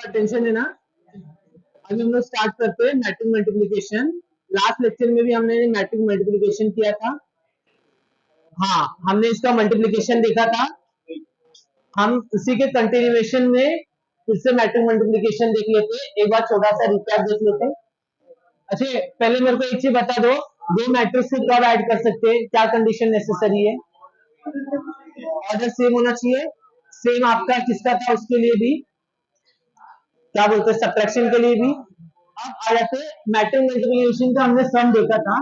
Tension है ना। अभी हम लोग स्टार्ट करते हैं मैट्रिक मल्टीप्लिकेशन। लास्ट लेक्चर में भी हमने मैट्रिक मल्टीप्लिकेशन किया था। हाँ, हमने इसका मल्टीप्लिकेशन देखा था। हम उसी के कंटिन्यूएशन में फिर से मैट्रिक मल्टीप्लिकेशन देख लेते हैं। एक बार छोटा सा रिकैप देख लेते हैं। अच्छा, पहले मेरे को एक चीज बता दो, दो मैट्रिक्स को कब ऐड कर सकते हैं, क्या कंडीशन नेसेसरी है? ऑर्डर सेम होना चाहिए। सेम आपका किसका था उसके लिए भी, क्या बोलते हैं, सब्ट्रैक्शन के लिए भी। अब आ जाते हैं मैट्रिक मल्टीप्लिकेशन का, हमने सम देखा था।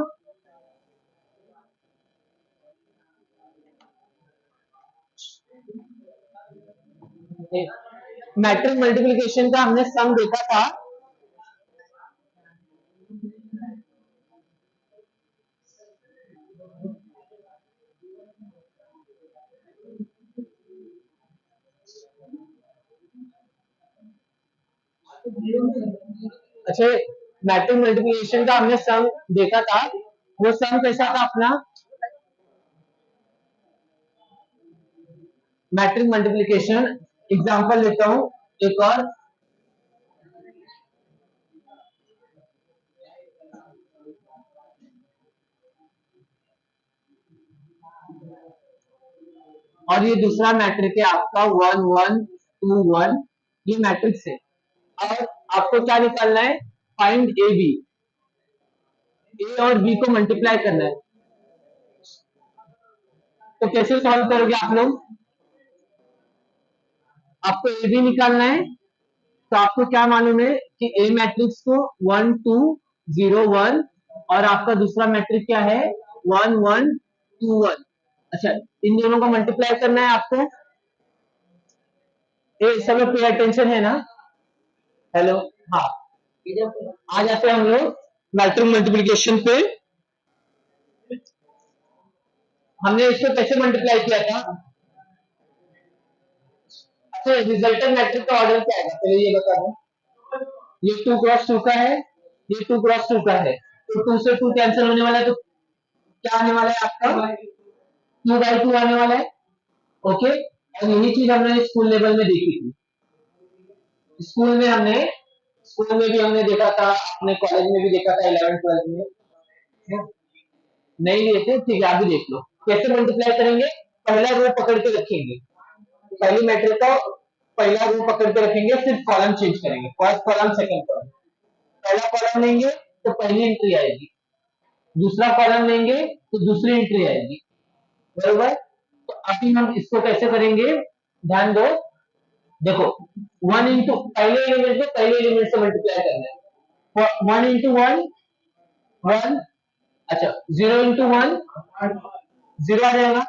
मैट्रिक मल्टीप्लिकेशन का हमने सम देखा था। अच्छा, मैट्रिक मल्टीप्लिकेशन का हमने सम देखा था। वो सम कैसा था अपना? मैट्रिक मल्टीप्लिकेशन एग्जांपल लेता हूं एक और ये दूसरा मैट्रिक है आपका 1 1 2 1। ये मैट्रिक्स है। और आपको क्या निकालना है? Find A B. ए और बी को मल्टीप्लाई करना है। तो कैसे सॉल्व करोगे आप लोग? आपको ए बी निकालना है। तो आपको क्या मालूम है कि ए मैट्रिक्स को 1 2 0 1 और आपका दूसरा मैट्रिक क्या है? 1 1 2 1। अच्छा, इन दोनों को मल्टीप्लाई करना है आपको। ए सब पे अटेंशन है ना? हेलो, हाँ। आ जाते हैं हम लोग मैट्रिक मल्टीप्लिकेशन पे। हमने इसको कैसे मल्टीप्लाई किया था? अच्छा, रिजल्टेंट मैट्रिक का ऑर्डर क्या है पहले ये बता दो। ये 2 क्रॉस 2 का है, ये 2 क्रॉस 2 का है। तो 2 से 2 कैंसिल होने वाला है, तो क्या आने वाला है आपका? 2/2 आने वाला है। ओके, और यही चीज हमने स्कूल लेवल में देखी थी। स्कूल में हमने स्कूल में भी हमने देखा था, अपने कॉलेज में भी देखा था, 11 12 में। नहीं लिए थे, ठीक है, अभी देख लो कैसे मल्टीप्लाई करेंगे। पहला रो पकड़ के रखेंगे, पहली मैट्रिक्स का पहला रो पकड़ के रखेंगे, सिर्फ कॉलम चेंज करेंगे, फर्स्ट कॉलम सेकंड कॉलम। पहला कॉलम लेंगे तो पहली एंट्री आएगी, दूसरा कॉलम लेंगे तो दूसरी एंट्री आएगी, बरोबर। तो अभी हम इसको कैसे करेंगे, ध्यान दो। देखो, 1 इंटू पहले एलिमेंट को पहले एलिमेंट से मल्टीप्लाई करना है। 1 इंटू 1 1। अच्छा, 0 इंटू 1 0 आ जाएगा।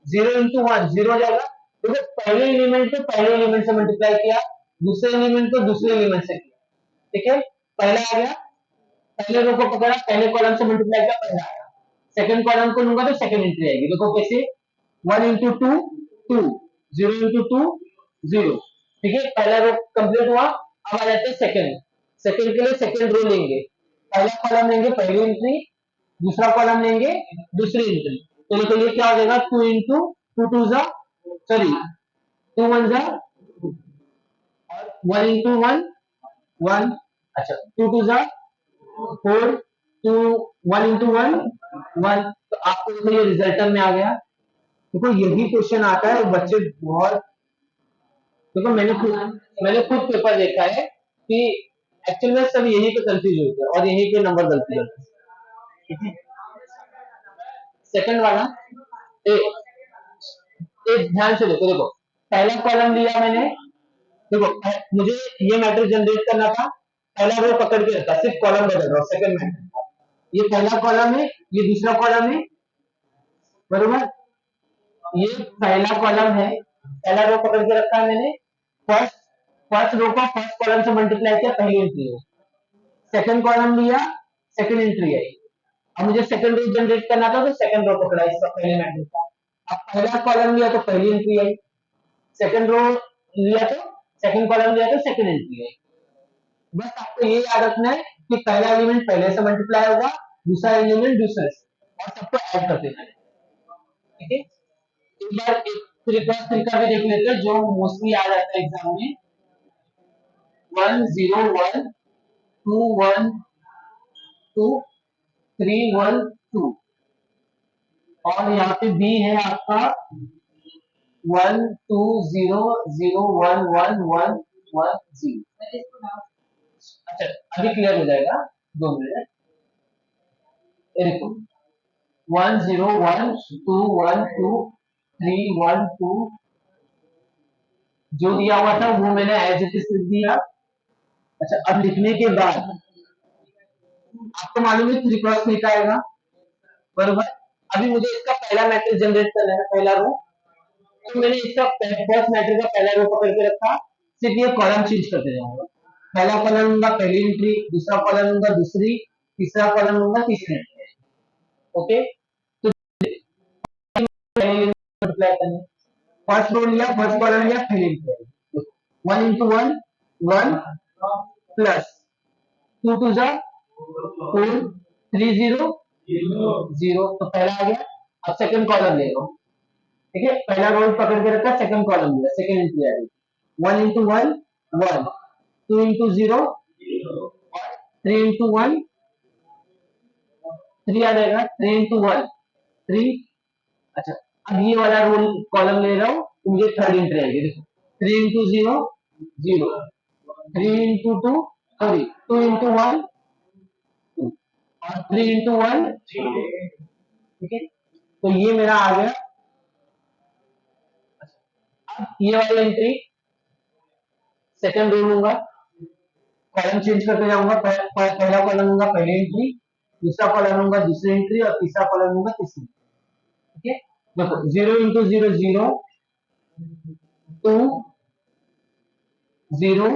0 इंटू 1 0 आ जाएगा। देखो, पहले एलिमेंट को पहले एलिमेंट से मल्टीप्लाई किया, दूसरे एलिमेंट को दूसरे एलिमेंट से किया, ठीक है। पहला आ गया, पहले रो को पकड़ा, पहले कॉलम से मल्टीप्लाई किया, पहला आया। सेकंड कॉलम को लूंगा तो सेकंड एंट्री आएगी। देखो कैसे, 1 इंटू 2 2, 0 इंटू 2 0, ठीक है। पहला रो कंप्लीट हुआ। अब आ जाते हैं सेकंड। सेकंड के लिए सेकंड रो लेंगे, पहला कॉलम लेंगे पहली एंट्री, दूसरा कॉलम लेंगे दूसरी एंट्री। तो देखो ये क्या हो जाएगा, 2 इंटू 2 2 जा, सॉरी 2 1 जा, और 1 इंटू 1 1। अच्छा, 2 2 जा 4, 2 1 इंटू 1 1। तो आपको देखो ये रिजल्ट में आ गया। देखो यही क्वेश्चन आता है, बच्चे बहुत, देखो मैंने खुद पेपर देखा है कि एक्चुअल में सब यही पे कंफ्यूज होते हैं और यही पे नंबर गलती करते हैं। सेकंड वाला, ए, ध्यान से देखो, देखो पहला कॉलम लिया मैंने। देखो, मुझे ये मैट्रिक्स जनरेट करना था, पहला रो पकड़ के रखा, सिर्फ कॉलम बदल रहा हूं, सेकंड मैट्रिक्स। ये पहला कॉलम है, ये दूसरा कॉलम है, बरोबर। ये पहला कॉलम है, पहला रो पकड़ के रखा है मैंने। फर्स्ट फर्स्ट रो को फर्स्ट कॉलम से मल्टीप्लाई किया, पहली एंट्री है। सेकंड कॉलम लिया, सेकंड एंट्री आई। अब मुझे सेकंड रो जनरेट करना था, तो सेकंड रो पकड़ा इसका पहले मैट्रिक्स का। अब पहला कॉलम लिया तो पहली एंट्री आई, सेकंड रो लिया तो सेकंड कॉलम लिया तो सेकंड एंट्री आई। बस आपको ये याद रखना है कि पहला एलिमेंट पहले से मल्टीप्लाई होगा, दूसरा एलिमेंट दूसरे से, और सबको ऐड कर देना है, ठीक है। एक बार एक तरीका भी देख लेते हैं जो मोस्टली आ जाता है एग्जाम में। 1 0 1 2 1 2 3 1 2 और यहाँ पे बी है आपका 1 2 0 0 1 1 1 1 0। अच्छा अभी क्लियर हो जाएगा, 2 मिनट। देखो 1 0 1 2 1 2 3 1 2 जो दिया हुआ था वो मैंने एज इट इज लिख दिया। अच्छा अब लिखने के बाद आपको मालूम है 3 क्रॉस 3 का आएगा, बरोबर। अभी मुझे इसका पहला मैट्रिक्स जनरेट करना है, पहला रो। तो मैंने इसका फर्स्ट मैट्रिक्स का पहला रो पकड़ के रखा, सिर्फ ये कॉलम चेंज करते जाऊंगा। पहला कॉलम लूंगा पहली एंट्री, दूसरा कॉलम लूंगा दूसरी, तीसरा कॉलम लूंगा तीसरी एंट्री। ओके, तो मल्टीप्लाई करने, फर्स्ट रो लिया, फर्स्ट कॉलम लिया, पहली एंट्री 1 into 1 1 प्लस 2 2 जा 4 3 0 0, तो पहला आ गया। अब सेकंड कॉलम ले लो, ठीक है, पहला रो पकड़ के रखा, सेकंड कॉलम लिया, सेकंड एंट्री आ गई 1 into 1 1 2 into 0 और 3 into 1 3 आ जाएगा, 3 into 1 3। अच्छा अब ये वाला रोल कॉलम ले रहा हूँ तो मुझे थर्ड एंट्री आएगी, देखो 3 into 0 0 3 into 2 सॉरी 2 into 1 2 और 3 into 1 ठीक है, तो ये मेरा आ गया। अब ये वाली एंट्री सेकंड रो लूंगा, कॉलम चेंज करते जाऊंगा, पहला कॉलम लूंगा पहली एंट्री, दूसरा कॉलम लूंगा दूसरी एंट्री और तीसरा कॉलम लूंगा तीसरी। ठीक है, देखो 0 into 0 0 2 0,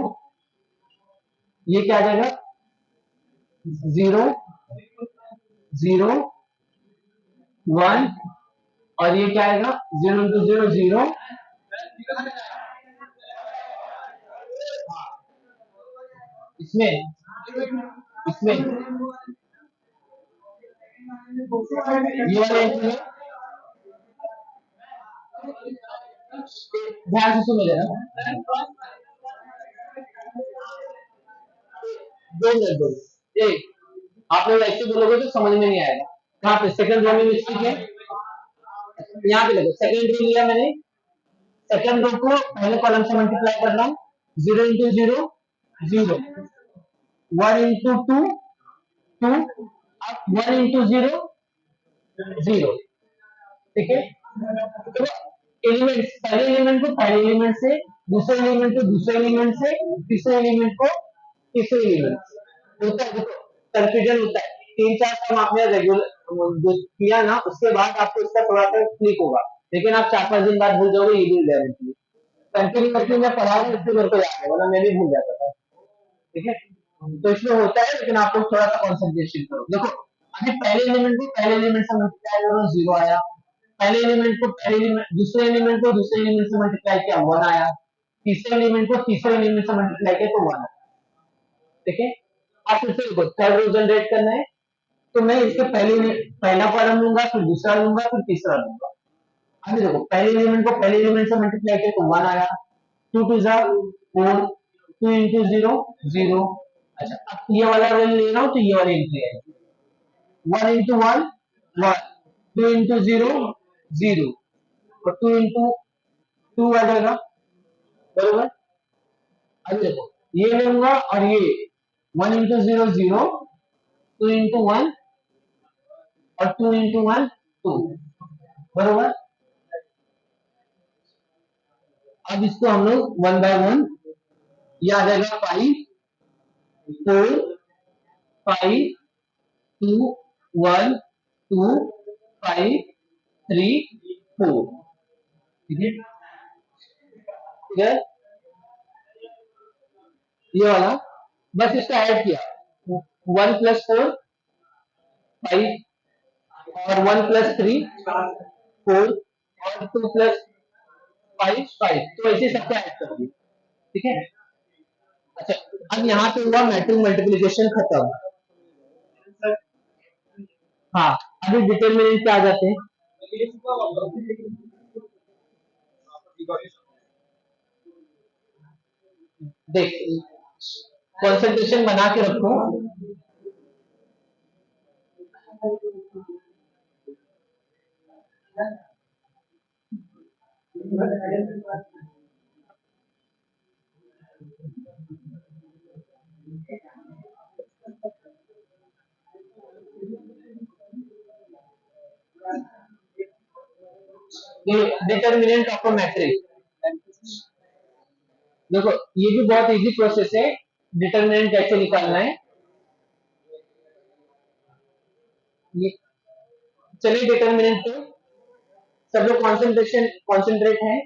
ये क्या आ जाएगा 0 0 1 और ये क्या आएगा 0 into 0 0। इसमें इसमें ये वाले एंट्री है, ध्यान से सुन लेना, दो एक आप लोग ऐसे बोलोगे तो समझ में नहीं आएगा। कहाँ पे सेकंड रो में मिस्टेक है, यहाँ पे देखो सेकंड रो लिया मैंने, सेकंड रो को पहले कॉलम से मल्टीप्लाई कर रहा हूँ, 0 into 0 0 1 into 2 2 अब 1 into 0 0। ठीक है, तो एलिमेंट पहले एलिमेंट को पहले एलिमेंट से, दूसरे एलिमेंट को दूसरे एलिमेंट से, तीसरे एलिमेंट को तीसरे एलिमेंट से होता है। देखो कंफ्यूजन होता है, 3 4 काम आपने रेगुलर जो किया ना उसके बाद आपको इसका थोड़ा सा क्लिक होगा, लेकिन आप 4 5 दिन बाद भूल जाओगे, ये भी गारंटी है। कंटिन्यूअसली मैं पढ़ा रहा हूँ इसलिए मेरे को याद है, वरना मैं भी भूल जाता था। ठीक है, तो इसमें होता है, लेकिन आप लोग थोड़ा सा कंसंट्रेशन करो। देखो अभी पहले एलिमेंट को पहले एलिमेंट से मल्टीप्लाई करो 0 आया, पहले एलिमेंट को पहले एलिमेंट दूसरे एलिमेंट को दूसरे एलिमेंट से मल्टीप्लाई किया 1 आया, तीसरे एलिमेंट को तीसरे एलिमेंट से मल्टीप्लाई किया तो 1 आया। ठीक है, अब फिर से देखो थर्ड रो जनरेट करना है, तो मैं इसके पहला कॉलम लूंगा, फिर दूसरा लूंगा, फिर तीसरा लूंगा। अभी देखो पहले एलिमेंट को पहले एलिमेंट से मल्टीप्लाई किया तो 1 आया, 2 2 जा 4 2 into 0 0। अच्छा अब ये वाला रोल ले रहा हूँ तो ये वाली एंट्री आएगी 1 into 1 1 2 into 0 0 और 2 into 2 आ जाएगा, बरोबर। अभी देखो ये लूंगा और ये 1 into 0 0 2 into 1 और 2 into 1 2, बरोबर। अब इसको हम लोग 1 by 1, ये आ जाएगा 5 4 5 2 1 2 5 3 4। ठीक है, ठीक है, ये वाला बस इसका ऐड किया 1 plus 4 5 और 1 plus 3 4 और 2 plus 5 5, तो ऐसे सबका ऐड कर दिया। ठीक है, अच्छा अब यहाँ पे हुआ मैट्रिक्स मल्टीप्लिकेशन खत्म। हाँ अभी डिटरमिनेंट पे आ जाते हैं। देख कंसंट्रेशन बना के रखो। डिटर्मिनेंट ऑफ अ मैट्रिक्स, देखो ये भी बहुत इजी प्रोसेस है। डिटर्मिनेंट कैसे निकालना है, ये चलिए डिटर्मिनेंट पे सब लोग कॉन्सेंट्रेट है।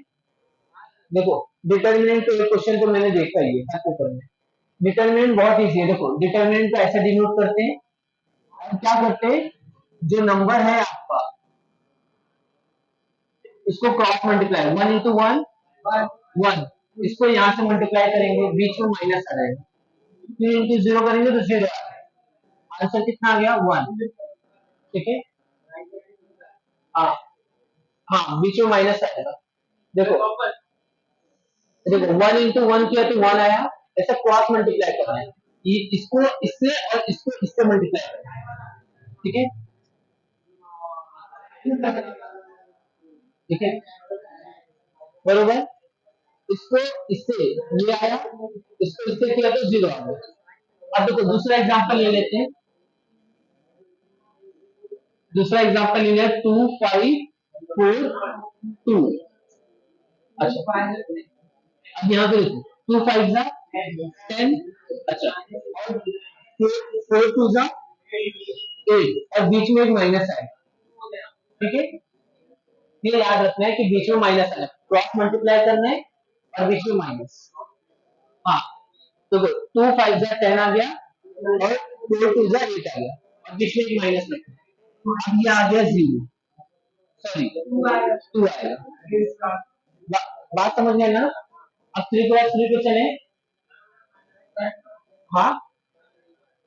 देखो डिटर्मिनेंट पे एक क्वेश्चन तो मैंने देखा ही है पेपर में। डिटर्मिनेंट बहुत इजी है। देखो डिटर्मिनेंट को ऐसे डिनोट करते हैं और क्या करते हैं, जो नंबर है आपका इसको क्रॉस मल्टीप्लाई, 1 इंटू 1 1, इसको यहाँ से मल्टीप्लाई करेंगे, बीच में माइनस आ जाएगा, 3 इंटू 0 करेंगे तो 0 आ जाएगा। आंसर कितना आ गया, 1। ठीक है, हाँ हाँ, बीच में माइनस आएगा। देखो देखो 1 इंटू 1 किया तो 1 आया। ऐसा क्रॉस मल्टीप्लाई करना है, ये इसको इससे और इसको इससे मल्टीप्लाई करना है। ठीक है, ठीक है, बरोबर। इसको इससे ये आया, इसको इससे किया तो 0 आ गया। अब देखो दूसरा एग्जांपल ले लेते हैं। दूसरा एग्जांपल ले लेते हैं 2 5 4 2। अच्छा अब यहाँ पे देखो 2 5 जा 10, अच्छा और 4 2 जा 8 और बीच में एक माइनस है। ठीक है, ये याद रखना है कि बीच में माइनस है, क्रॉस मल्टीप्लाई करना है और बीच में माइनस। हाँ तो 2 5 जा 10 आ गया और 4 2 जा 8 आ गया और बीच में एक माइनस रखना है। अब ये आ गया 0, सॉरी 2 आएगा। बात समझ में ना। अब 3 क्रॉस 3 पे चले। हाँ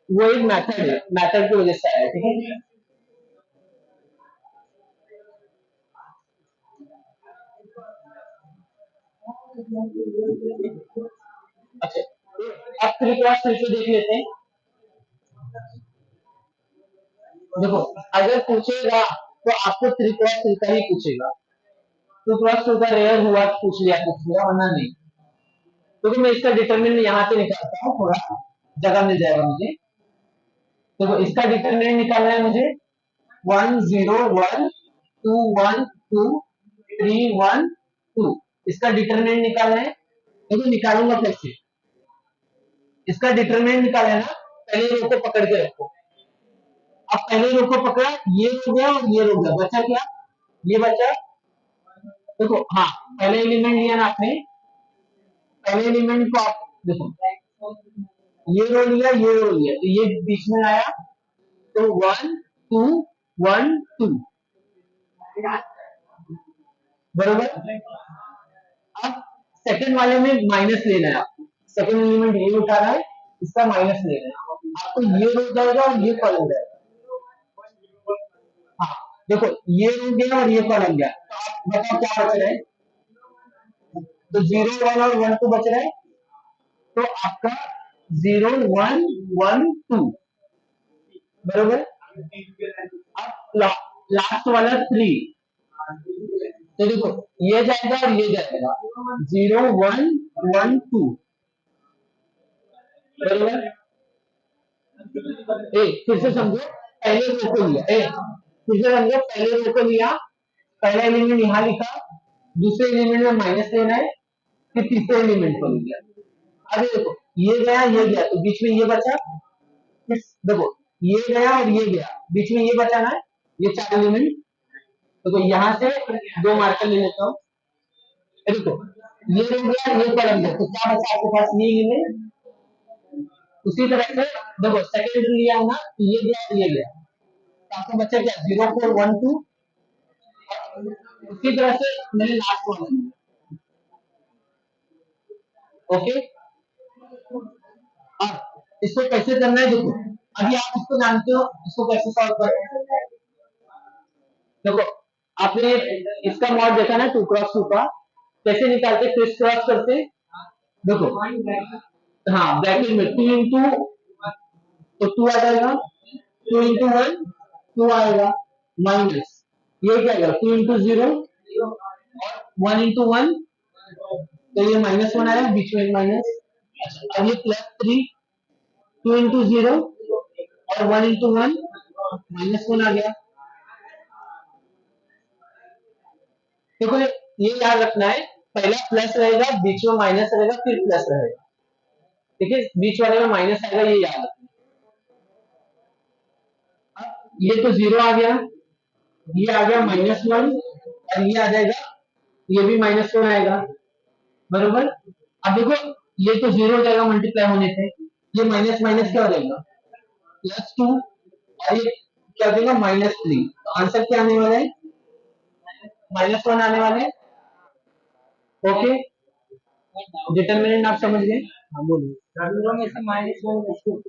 वो एक मेथड है, मेथड की वजह से आया। ठीक है, अच्छा अब 3 क्रॉस 3 पे देख लेते हैं। देखो अगर पूछेगा तो आपको 3 क्रॉस 3 का ही पूछेगा। 2 क्रॉस 2 का रेयर हुआ तो पूछ लिया वरना नहीं। तो मैं इसका डिटरमिनेंट यहाँ से निकालता हूँ, थोड़ा जगह मिल जाएगा मुझे। देखो इसका डिटरमिनेंट निकालना है मुझे, 1 0 1 2 1 2 3 1 2। इसका डिटरमिनेंट निकालना है। देखो निकालूंगा कैसे, इसका डिटरमिनेंट निकालना है ना, पहले रो को पकड़ के रखो। अब पहले रो को पकड़ा, ये हो गया और ये हो गया, बचा क्या, ये बचा। देखो हाँ पहले एलिमेंट लिया ना आपने, पहले एलिमेंट को आप देखो, ये रो लिया ये रो लिया तो ये बीच में आया तो 1 2 1 2, बरोबर। अब सेकंड वाले में माइनस लेना है आपको, सेकंड एलिमेंट ये उठा रहा है, इसका माइनस लेना है आपको, ये रो जाएगा और ये कॉलम जाएगा। हाँ देखो ये रो गया और ये कॉलम गया, तो आप बताओ क्या बच रहा है, तो 0 1 और 1 2 बच रहा है। तो आपका 0 1 1 2, बरोबर। अब लास्ट वाला 3, तो देखो ये जाएगा और ये जाएगा, 0 1 1 2, बरोबर। फिर से समझो, पहले रो को लिया, फिर से समझो, पहले रो को लिया, पहला एलिमेंट यहाँ लिखा, दूसरे एलिमेंट में माइनस लेना है, फिर तीसरे एलिमेंट को लिया। अरे देखो ये गया तो बीच में ये बचा, फिर देखो ये गया और ये गया, बीच में ये बचा ना, ये 4 एलिमेंट। देखो यहाँ से 2 मार्कर ले लेता हूँ। देखो ये हो गया ये कॉलम गया, तो क्या बचा आपके पास, ये एलिमेंट। उसी तरह से देखो सेकंड लिया ना, ये गया और ये गया, तो आपको बचा क्या, 0 4 1 2। उसी तरह से मैंने लास्ट वन, ओके। अब इसको कैसे करना है, देखो अभी आप इसको जानते हो, इसको कैसे सॉल्व करें। देखो आपने इसका मॉड देखा ना 2 क्रॉस 2 का, कैसे निकालते, क्रिस क्रॉस करते। देखो हाँ ब्रैकेट में 2 इंटू, तो 2 आ जाएगा, 2 इंटू 1 2 आएगा, माइनस ये क्या आएगा 2 इंटू 0 और 1 इंटू 1, तो ये -1 आया बीच में माइनस। अच्छा अब ये +3, 2 इंटू 0 और 1 इंटू 1 -1 आ गया। देखो ये याद रखना है, पहला प्लस रहेगा, बीच में माइनस रहेगा, फिर प्लस रहेगा, ठीक है, बीच वाले में माइनस आएगा, ये याद रखना। अब ये तो 0 आ गया, ये आ गया -1 और ये आ जाएगा, ये भी -1 आएगा, बरोबर। अब देखो ये तो 0 हो जाएगा मल्टीप्लाई होने से, ये माइनस माइनस क्या हो जाएगा +2 और ये क्या हो जाएगा -3, तो आंसर क्या आने वाला है -1 आने वाला है। ओके, डिटरमिनेंट आप समझ गए। हाँ बोलिए। जीरो में से -1,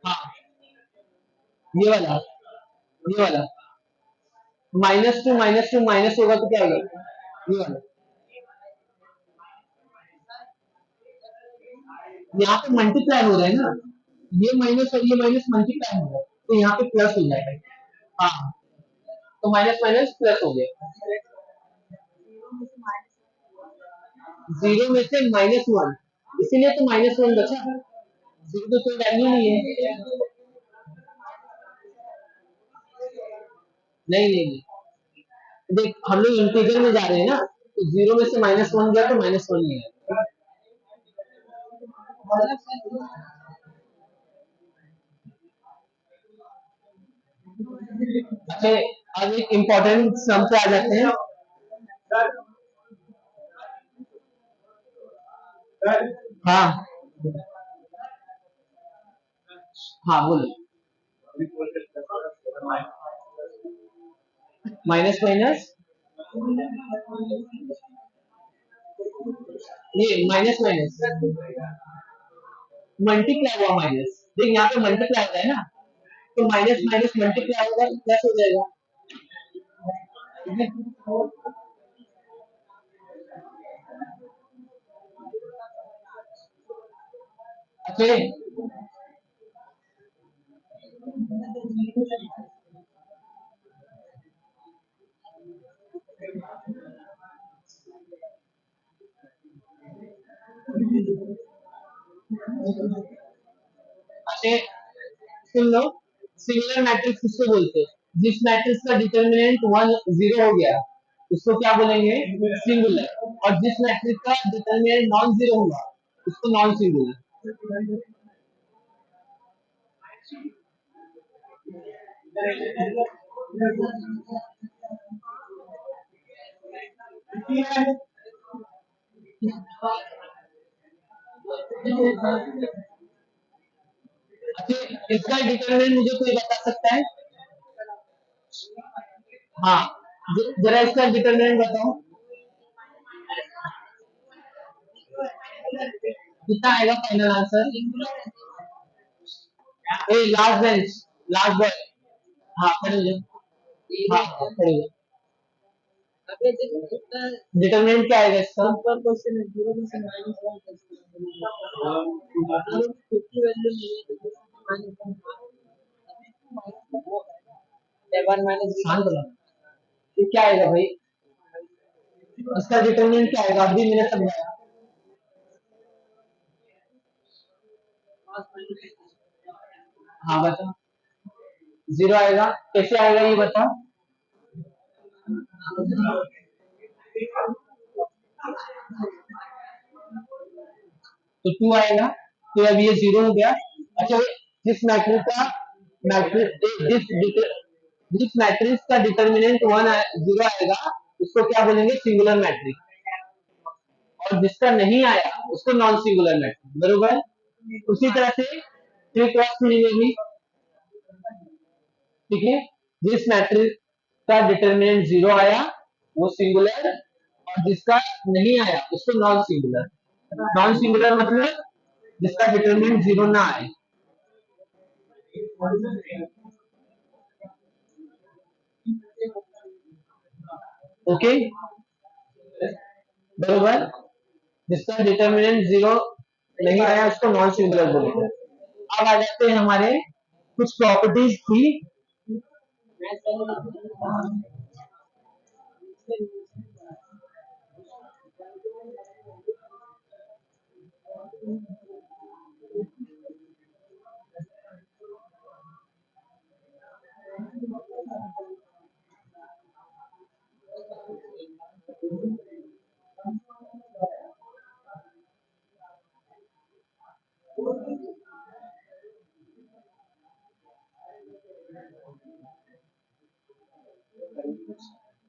हाँ ये वाला, ये वाला -2 माइनस होगा तो क्या होगा ये वाला, यहाँ पे मल्टीप्लाई हो रहा है ना, ये माइनस और ये माइनस मल्टीप्लाई हो रहा है, तो यहाँ पे प्लस हो जाएगा। हाँ तो माइनस माइनस प्लस हो गया, 0 में से -1, इसीलिए तो -1 बचा, 0 तो कोई वैल्यू नहीं है। नहीं नहीं नहीं, देख हम लोग इंटीजर में जा रहे हैं ना, तो 0 में से -1 गया तो -1 ही है। अच्छा अब एक इम्पोर्टेंट सम पे आ जाते हैं। हाँ हाँ बोलो। माइनस माइनस, ये माइनस माइनस मल्टीप्लाई हुआ माइनस, देख यहाँ पे मल्टीप्लाई हो रहा है ना, तो माइनस माइनस मल्टीप्लाई होगा प्लस हो जाएगा, ठीक है। अच्छा अच्छा सुन लो, सिंगुलर मैट्रिक्स किसको बोलते हैं, जिस मैट्रिक्स का डिटरमिनेंट 1 0 हो गया उसको क्या बोलेंगे सिंगुलर, और जिस मैट्रिक्स का डिटरमिनेंट नॉन जीरो हुआ उसको नॉन सिंगुलर। अच्छा इसका डिटरमिनेंट मुझे कोई बता सकता है। हाँ जरा इसका डिटरमिनेंट बताओ कितना आएगा फाइनल आंसर। ए लास्ट बेंच, लास्ट बॉय, हाँ खड़े हो जाओ, हाँ हाँ, खड़े हो जाओ। डिटरमिनेंट क्या आएगा इसका, क्वेश्चन है 0 में से -1 50 वैल्यू नहीं है तो शांत रहो। ये क्या आएगा भाई, इसका डिटरमिनेंट क्या आएगा अभी मैंने समझाया। हाँ बताओ, 0 आएगा, कैसे आएगा ये बताओ। तो 2 आएगा, तो अब ये 0 हो गया। अच्छा जिस मैट्रिक्स का मैट्रिक्स जिस मैट्रिक्स का डिटरमिनेंट 0 आएगा उसको क्या बोलेंगे सिंगुलर मैट्रिक्स, और जिसका नहीं आया उसको नॉन सिंगुलर मैट्रिक्स, बरोबर। उसी तरह से 3 क्रॉस 3 में भी, ठीक है, जिस मैट्रिक्स का डिटरमिनेंट 0 आया वो सिंगुलर, और जिसका नहीं आया उसको नॉन सिंगुलर। नॉन सिंगुलर मतलब जिसका डिटरमिनेंट 0 ना आए, ओके, बरोबर। जिसका डिटरमिनेंट 0 नहीं आया उसको नॉन सिंगुलर बोलेंगे। अब आ जाते हैं हमारे कुछ प्रॉपर्टीज थी।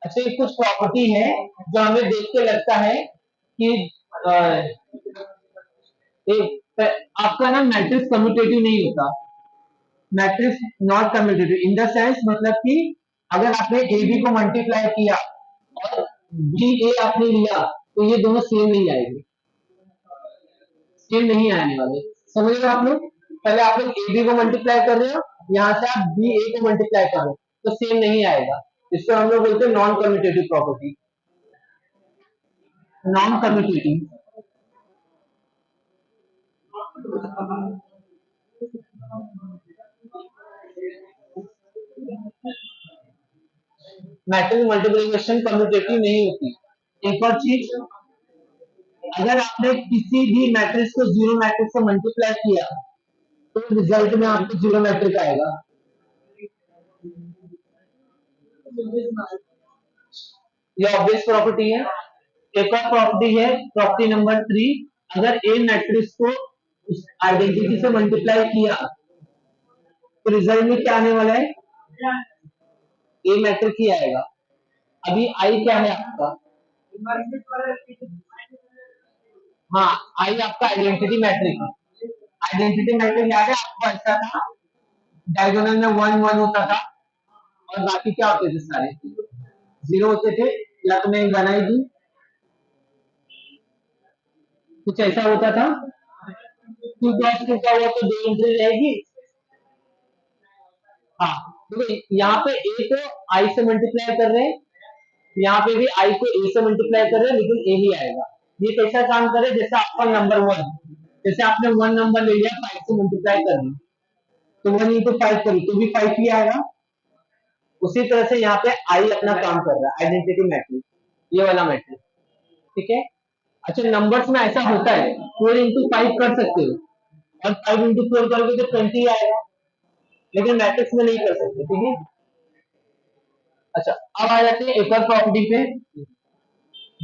अच्छा, ये कुछ प्रॉपर्टी है जो हमें देख के लगता है कि अ, एक आपका ना मैट्रिक्स कम्यूटेटिव नहीं होता। Matrix not commutative in the sense, मतलब कि अगर आपने ए बी को मल्टीप्लाई किया और बी ए आपने लिया तो ये दोनों सेम नहीं आएंगे, सेम नहीं आने वाले। समझ रहे हो आप लोग? पहले आप लोग ए बी को मल्टीप्लाई कर रहे हो, यहाँ से आप बी ए को मल्टीप्लाई कर रहे हो तो सेम नहीं आएगा। इसको हम लोग बोलते हैं non commutative property. Non commutative matrix multiplication commutative नहीं होती। एक और चीज, अगर आपने किसी भी मैट्रिक्स को जीरो मैट्रिक्स से मल्टीप्लाई किया तो रिजल्ट में आपको जीरो मैट्रिक आएगा। ये ऑब्वियस प्रॉपर्टी है। एक और प्रॉपर्टी है, प्रॉपर्टी नंबर 3। अगर ए मैट्रिक्स को उस आइडेंटिटी से मल्टीप्लाई किया तो रिजल्ट में क्या आने वाला है? ए मैट्रिक्स ही आएगा। अभी आई क्या है आपका? हाँ, आई आपका आइडेंटिटी मैट्रिक है। आइडेंटिटी मैट्रिक याद है आपको? ऐसा था, डायगोनल में वन वन होता था और बाकी क्या होते थे? सारे जीरो होते थे। या तो मैं बनाई दी, कुछ ऐसा होता था। टू क्रॉस टू का हुआ तो दो एंट्री रहेगी। हाँ, तो यहाँ पे ए को आई से मल्टीप्लाई कर रहे हैं, यहाँ पे भी आई को ए से मल्टीप्लाई कर रहे हैं, लेकिन ए ही आएगा। ये कैसा काम करे? जैसे आपका नंबर वन, जैसे आपने वन नंबर ले लिया, फाइव से मल्टीप्लाई कर दिया तो वन इंटू फाइव करी तो भी फाइव ही आएगा। उसी तरह से यहाँ पे आई अपना काम कर रहा है, आइडेंटिटी मैट्रिक्स, ये वाला मैट्रिक्स। ठीक है। अच्छा, नंबर्स में ऐसा होता है, फोर इंटू फाइव कर सकते हो और फाइव इंटू फोर करोगे तो 20 आएगा, लेकिन मैट्रिक्स में नहीं कर सकते। ठीक है। अच्छा, अब आ जाते हैं एक और प्रॉपर्टी पे,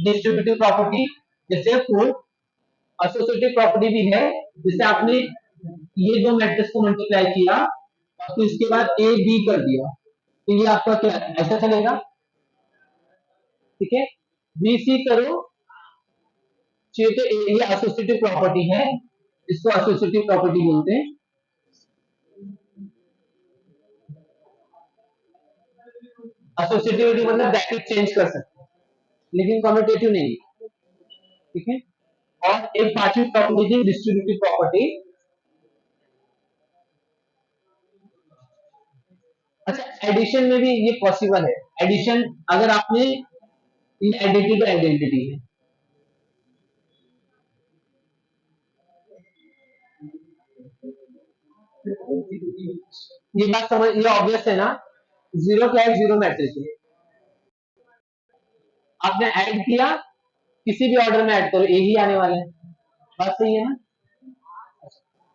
डिस्ट्रीब्यूटिव प्रॉपर्टी। जैसे फोर एसोसिएटिव प्रॉपर्टी भी है, जैसे आपने ये दो मैट्रिक्स को मल्टीप्लाई किया और फिर इसके बाद ए बी कर दिया तो ये आपका क्या है? ऐसा चलेगा। ठीक है। बी सी करो, तो ये एसोसिएटिव प्रॉपर्टी है, इसको एसोसिएटिव प्रॉपर्टी बोलते हैं। एसोसिएटिविटी मतलब ब्रैकेट चेंज कर सकते हैं, लेकिन कम्यूटेटिव नहीं। ठीक है। और एक पांचवी प्रॉपर्टी थी डिस्ट्रीब्यूटिव प्रॉपर्टी। अच्छा, एडिशन में भी ये पॉसिबल है। एडिशन अगर आपने इन आइडेंटिटी टू आइडेंटिटी है, ये बात समझ, ये ऑब्वियस है ना? जीरो क्या है? जीरो मैट्रिक्स है। आपने ऐड किया, किसी भी ऑर्डर में ऐड करो यही आने वाला है। बात सही है ना?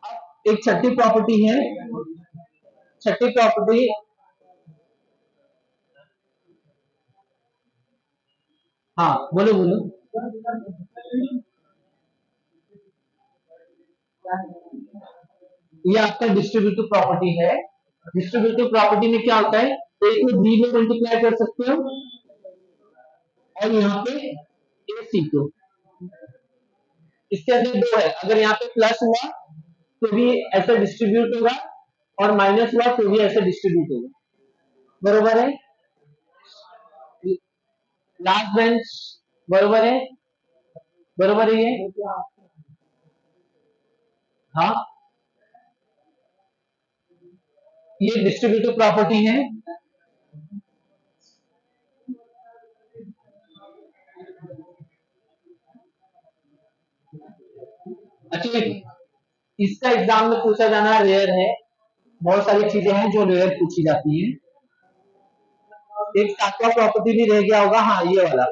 अब एक छठी प्रॉपर्टी है। छठी प्रॉपर्टी, हाँ बोलो बोलो। ये आपका डिस्ट्रीब्यूटिव प्रॉपर्टी है। डिस्ट्रीब्यूटिव प्रॉपर्टी में क्या होता है? तो एक को बी में मल्टीप्लाई कर सकते हो और यहाँ पे ए सी को। इसके अंदर दो है, अगर यहाँ पे प्लस हुआ तो भी ऐसे डिस्ट्रीब्यूट होगा और माइनस हुआ तो भी ऐसे डिस्ट्रीब्यूट होगा। बरोबर है? लास्ट बेंच, बरोबर है? बरोबर है ये? हाँ, ये डिस्ट्रीब्यूटिव प्रॉपर्टी है। अच्छा, इसका एग्जाम में पूछा जाना रेयर है, बहुत सारी चीजें हैं जो रेयर पूछी जाती हैं। एक सातवां प्रॉपर्टी भी रह गया होगा, हाँ ये वाला।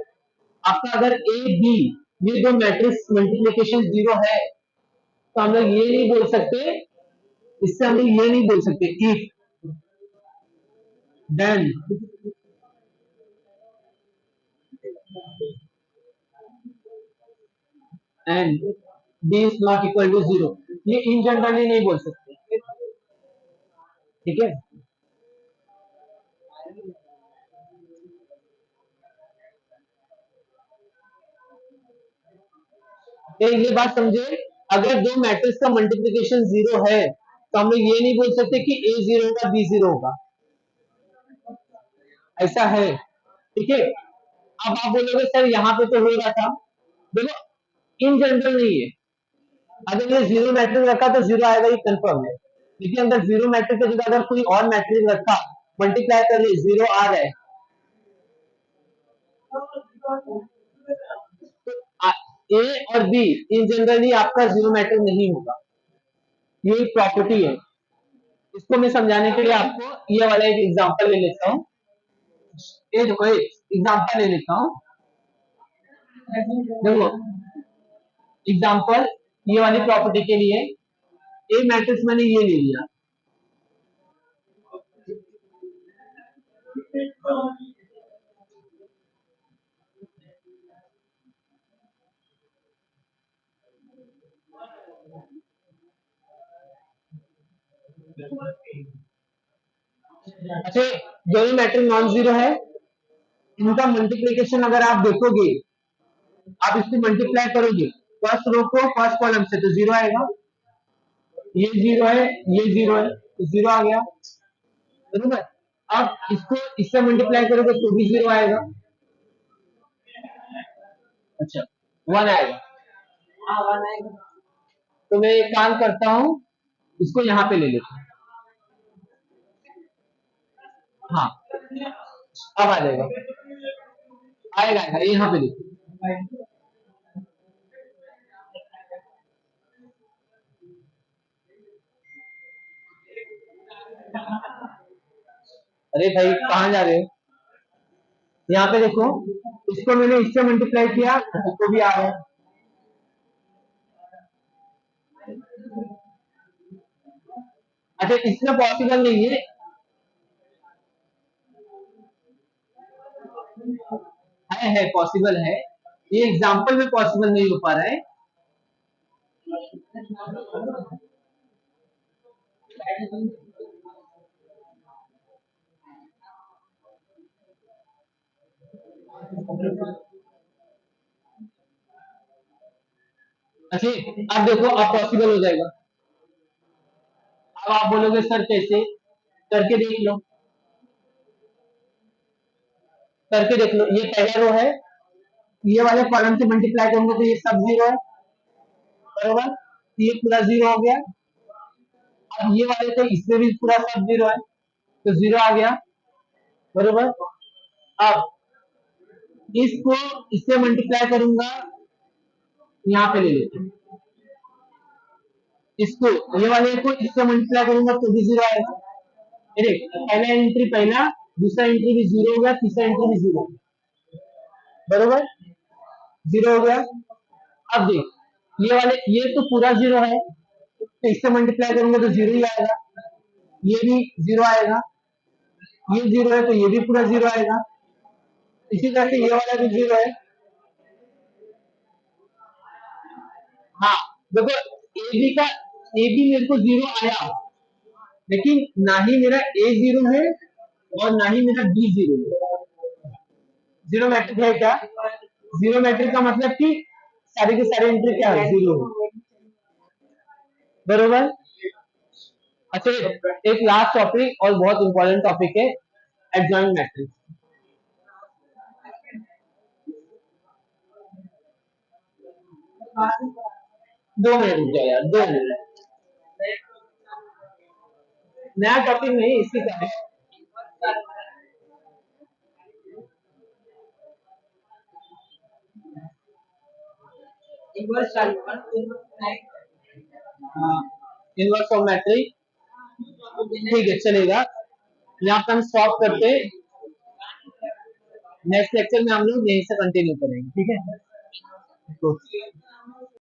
आपका अगर ए बी ये दो मैट्रिक्स मल्टीप्लिकेशन जीरो है तो हम लोग ये नहीं बोल सकते, इससे हम लोग ये नहीं बोल सकते if then and B is not equal to zero, ये इन जनरली नहीं बोल सकते। ठीक है, ये बात समझे। अगर दो मैट्रिक्स का मल्टीप्लिकेशन जीरो है तो हम लोग ये नहीं बोल सकते कि ए जीरो होगा बी जीरो होगा, ऐसा है। ठीक है, अब आप बोलोगे सर यहाँ पे तो हो रहा था, देखो इन जनरल नहीं है। अगर ये जीरो मैट्रिक्स रखा तो जीरो आएगा, ये कंफर्म है। लेकिन अगर जीरो मैट्रिक्स की जगह अगर कोई और मैट्रिक्स रखा, मल्टीप्लाई कर ले जीरो आ रहा है, तो ए और बी इन जनरली आपका जीरो मैट्रिक्स नहीं होगा। ये एक प्रॉपर्टी है। इसको मैं समझाने के लिए आपको ये वाला एक एग्जांपल ले लेता हूँ। ये देखो एग्जांपल ले लेता हूँ, देखो एग्जांपल ये वाली प्रॉपर्टी के लिए ए मैट्रिक्स मैंने ये ले लिया। अच्छा, दोनों मैट्रिक्स नॉन जीरो है, इनका मल्टीप्लिकेशन अगर आप देखोगे, आप इसको मल्टीप्लाई करोगे फर्स्ट रो को फर्स्ट कॉलम से तो जीरो आएगा, ये जीरो है ये जीरो है तो जीरो आ गया, बरोबर। अब इसको इससे मल्टीप्लाई करोगे तो भी जीरो आएगा, अच्छा वन आएगा। तो मैं एक काम करता हूँ, इसको यहाँ पे ले लेता हूँ, हाँ अब आ जाएगा, आएगा आएगा यहाँ पे देखो। अरे भाई कहाँ जा रहे हो, यहाँ पे देखो, इसको मैंने इससे मल्टीप्लाई किया इसको भी आ रहा है। अच्छा इसमें पॉसिबल नहीं है पॉसिबल है, ये एग्जांपल में पॉसिबल नहीं हो पा रहा है। अच्छा अब देखो अब पॉसिबल हो जाएगा। अब आप बोलोगे सर कैसे, करके देख लो, करके देख लो। ये पहला रो है, ये वाले कॉलम से मल्टीप्लाई करूंगा तो ये सब जीरो है, बरोबर, तो ये पूरा जीरो हो गया। अब ये वाले तो इसमें भी पूरा सब जीरो है तो जीरो आ गया, बरोबर। अब इसको इससे मल्टीप्लाई करूंगा, यहाँ पे ले लेते हैं इसको, ये वाले को इससे मल्टीप्लाई करूंगा तो भी जीरो आएगा। ये देख पहला एंट्री पहला, दूसरा एंट्री भी जीरो हो गया, तीसरा एंट्री भी जीरो, बरोबर, जीरो हो गया। अब देख ये वाले ये तो पूरा जीरो है तो इससे मल्टीप्लाई करूंगा तो जीरो ही आएगा, ये भी जीरो आएगा, ये जीरो है तो ये भी पूरा जीरो आएगा, इसी तरह से ये वाला भी जीरो है। हाँ देखो ए बी का, ए बी मेरे को जीरो आया, लेकिन ना ही मेरा ए जीरो है और ना ही मेरा बी जीरो है। जीरो मैट्रिक है क्या, जीरो मैट्रिक का मतलब कि सारे के सारे एंट्री क्या है जीरो, बरोबर। अच्छा एक लास्ट टॉपिक और बहुत इंपॉर्टेंट टॉपिक है, एडजॉइंट मैट्रिक्स। 2 मिनट रुक जाओ यार, 2 मिनट, नया टॉपिक नहीं इसी का है। एक बार चालू कर। इनवर्स ऑफ मैट्रिक, ठीक है चलेगा। यहाँ पे हम स्टॉप करते, नेक्स्ट लेक्चर में हम लोग यहीं से कंटिन्यू करेंगे, ठीक है। तो